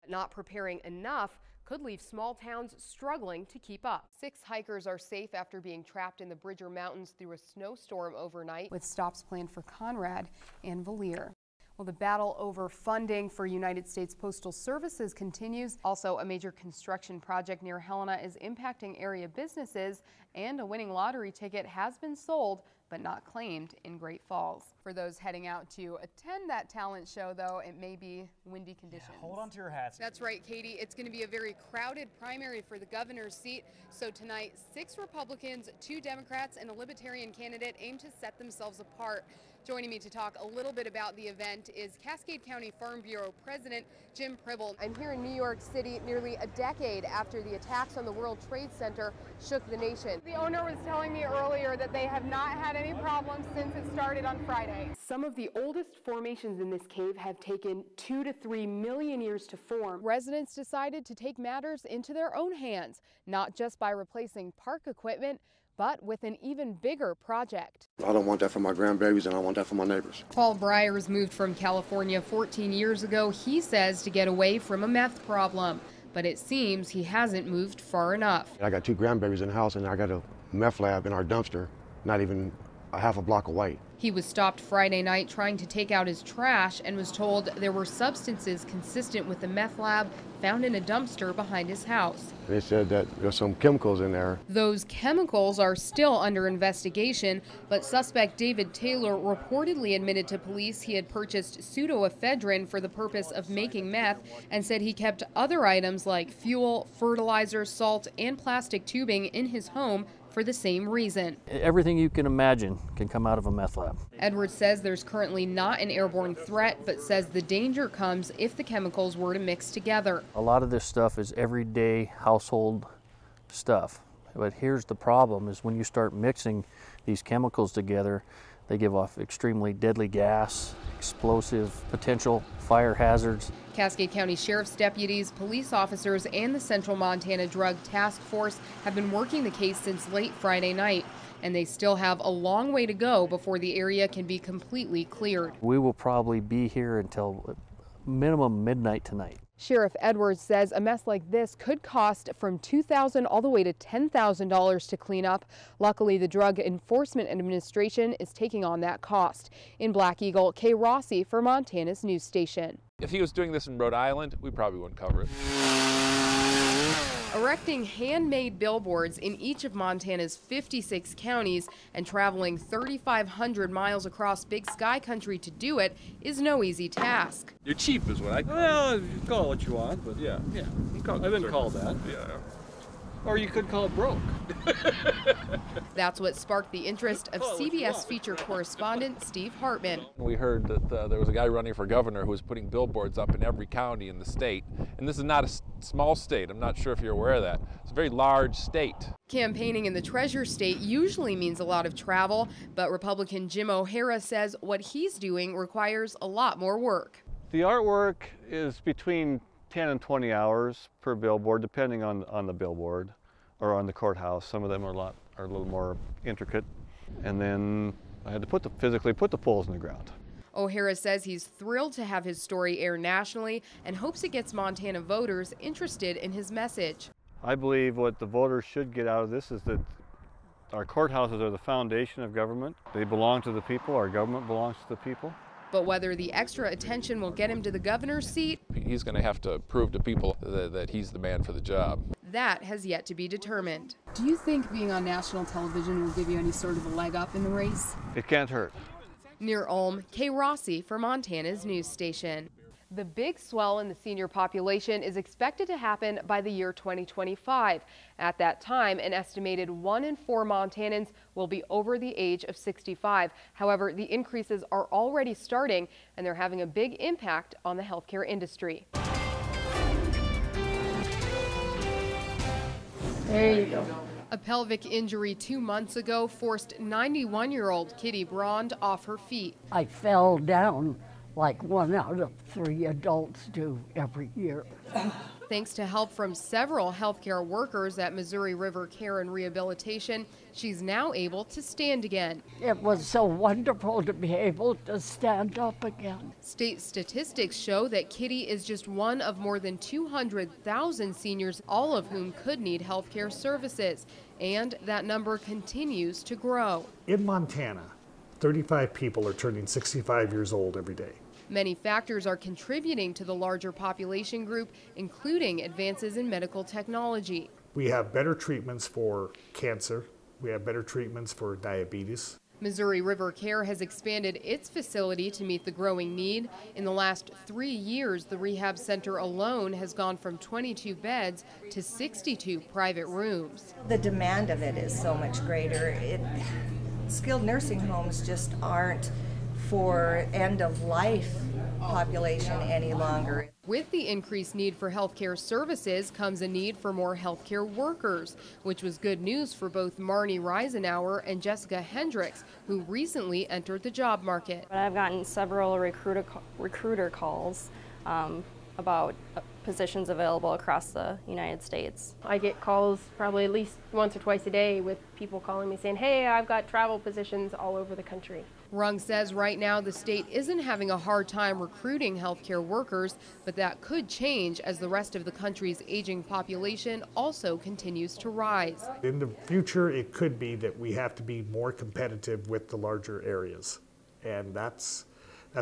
Not preparing enough could leave small towns struggling to keep up. 6 hikers are safe after being trapped in the Bridger Mountains through a snowstorm overnight, with stops planned for Conrad and Valier. Well, the battle over funding for United States Postal Services continues. Also, a major construction project near Helena is impacting area businesses, and a winning lottery ticket has been sold but not claimed in Great Falls. For those heading out to attend that talent show, though, it may be windy conditions. Yeah, hold on to your hats. That's right, Katie. It's going to be a very crowded primary for the governor's seat. So tonight, 6 Republicans, 2 Democrats, and a Libertarian candidate aim to set themselves apart. Joining me to talk a little bit about the event is Cascade County Farm Bureau President Jim Pribble. I'm here in New York City nearly a decade after the attacks on the World Trade Center shook the nation. The owner was telling me earlier that they have not had any problems since it started on Friday. Some of the oldest formations in this cave have taken 2 to 3 million years to form. Residents decided to take matters into their own hands, not just by replacing park equipment, but with an even bigger project. I don't want that for my grandbabies, and I want that for my neighbors. Paul Byers moved from California 14 years ago, he says, to get away from a meth problem. But it seems he hasn't moved far enough. I got 2 grandbabies in the house, and I got a meth lab in our dumpster, not even a half a block away. He was stopped Friday night trying to take out his trash and was told there were substances consistent with the meth lab found in a dumpster behind his house. They said that there's some chemicals in there. Those chemicals are still under investigation, but suspect David Taylor reportedly admitted to police he had purchased pseudoephedrine for the purpose of making meth and said he kept other items like fuel, fertilizer, salt, and plastic tubing in his home for the same reason. Everything you can imagine can come out of a meth lab. Edwards says there's currently not an airborne threat, but says the danger comes if the chemicals were to mix together. A lot of this stuff is everyday household stuff. But here's the problem, is when you start mixing these chemicals together, they give off extremely deadly gas, explosive potential, fire hazards. Cascade County Sheriff's deputies, police officers, and the Central Montana Drug Task Force have been working the case since late Friday night, and they still have a long way to go before the area can be completely cleared. We will probably be here until minimum midnight tonight. Sheriff Edwards says a mess like this could cost from $2,000 all the way to $10,000 to clean up. Luckily, the Drug Enforcement Administration is taking on that cost. In Black Eagle, Kay Rossi for Montana's news station. If he was doing this in Rhode Island, we probably wouldn't cover it. Erecting handmade billboards in each of Montana's 56 counties and traveling 3,500 miles across Big Sky Country to do it is no easy task. You're cheap is what I call it. Well, you call it what you want, but Yeah. I've been called that. Yeah. Or you could call it broke. That's what sparked the interest of CBS feature correspondent Steve Hartman. We heard that there was a guy running for governor who was putting billboards up in every county in the state. And this is not a small state. I'm not sure if you're aware of that. It's a very large state. Campaigning in the Treasure State usually means a lot of travel, but Republican Jim O'Hara says what he's doing requires a lot more work. The artwork is between 10 and 20 hours per billboard, depending on the billboard or on the courthouse. Some of them are a little more intricate. And then I had to physically put the poles in the ground. O'Hara says he's thrilled to have his story air nationally and hopes it gets Montana voters interested in his message. I believe what the voters should get out of this is that our courthouses are the foundation of government. They belong to the people. Our government belongs to the people. But whether the extra attention will get him to the governor's seat, He's going to have to prove to people that he's the man for the job. that has yet to be determined. Do you think being on national television will give you any sort of a leg up in the race? It can't hurt. Near Ulm, Kay Rossi for Montana's news station. The big swell in the senior population is expected to happen by the year 2025. At that time, an estimated 1 in 4 Montanans will be over the age of 65. However, the increases are already starting, and they're having a big impact on the healthcare industry. There you go. A pelvic injury 2 months ago forced 91-year-old Kitty Brond off her feet. I fell down like 1 out of 3 adults do every year. Thanks to help from several healthcare workers at Missouri River Care and Rehabilitation, she's now able to stand again. It was so wonderful to be able to stand up again. State statistics show that Kitty is just one of more than 200,000 seniors, all of whom could need healthcare services, and that number continues to grow. In Montana, 35 people are turning 65 years old every day. Many factors are contributing to the larger population group, including advances in medical technology. We have better treatments for cancer. We have better treatments for diabetes. Missouri River Care has expanded its facility to meet the growing need. In the last 3 years, the rehab center alone has gone from 22 beds to 62 private rooms. The demand of it is so much greater. Skilled nursing homes just aren't for end-of-life population any longer. With the increased need for healthcare services comes a need for more healthcare workers, which was good news for both Marnie Reisenauer and Jessica Hendricks, who recently entered the job market. I've gotten several recruiter calls about positions available across the United States. I get calls probably at least once or twice a day with people calling me saying, hey, I've got travel positions all over the country. Rung says right now the state isn't having a hard time recruiting healthcare workers, but that could change as the rest of the country's aging population also continues to rise. In the future, it could be that we have to be more competitive with the larger areas, and that's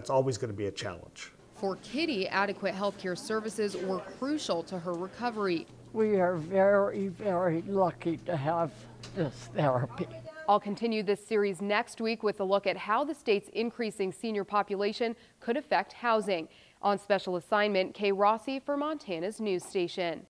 always going to be a challenge. For Kitty, adequate healthcare services were crucial to her recovery. We are very, very lucky to have this therapy. I'll continue this series next week with a look at how the state's increasing senior population could affect housing. On special assignment, Rossi for Montana's news station.